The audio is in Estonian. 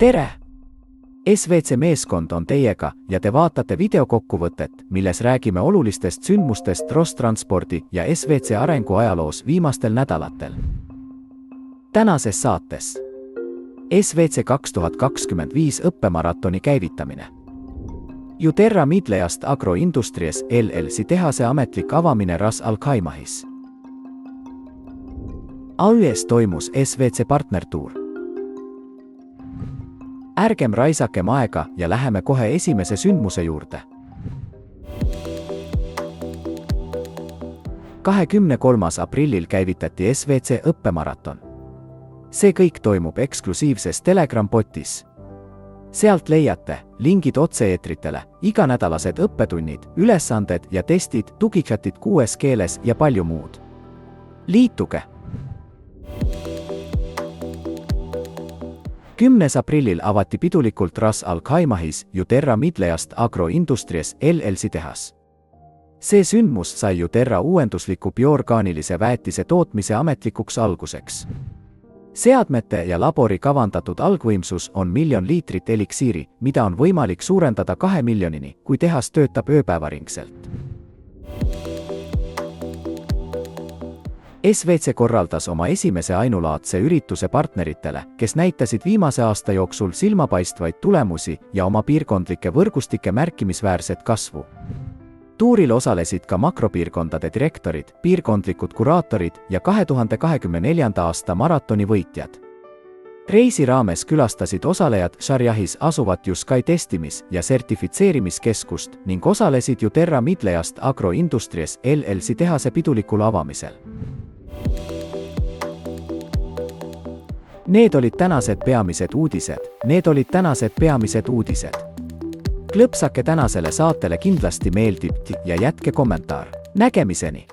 tere! SVC meeskond on teiega ja te vaatate videokokkuvõtet, milles räägime olulistest sündmustest Roostranspordi ja SVC arengu ajaloos viimastel nädalatel. Tänases saates SVC 2025 õppemaratoni käivitamine. Juterra Midleast Agro Industries LLC tehase ametlik avamine Ras Al Khaimahis. AÜS toimus SVC partnertuur. Ärgem raisakem aega ja läheme kohe esimese sündmuse juurde. 23. aprillil käivitati SVC õppemaraton. See kõik toimub eksklusiivses Telegram-botis. Sealt leiate lingid otse-eetritele, iganädalased õppetunnid, ülesanded ja testid, tugichatid 6 keeles ja palju muud. Liituge! 10. aprillil avati pidulikult Ras Al Khaimahis Juterra Midleast Agro Industries LLC tehas. See sündmus sai Juterra uuendusliku bioorgaanilise väetise tootmise ametlikuks alguseks. Seadmete ja labori kavandatud algvõimsus on 1 000 000 liitrit eliksiiri, mida on võimalik suurendada 2 miljonini, kui tehas töötab ööpäevaringselt. SVC korraldas oma esimese ainulaadse ürituse partneritele, kes näitasid viimase aasta jooksul silmapaistvaid tulemusi ja oma piirkondlike võrgustike märkimisväärset kasvu. Tuuril osalesid ka makropiirkondade direktorid, piirkondlikud kuraatorid ja 2024. aasta maratoni võitjad. Reisi raames külastasid osalejad Sharjahis asuvat Juskai testimis- ja sertifitseerimiskeskust ning osalesid Juterra Midleast Agro Industries LLC tehase pidulikul avamisel. Need olid tänased peamised uudised. Klõpsake tänasele saatele kindlasti meeldib ja jätke kommentaar. Nägemiseni!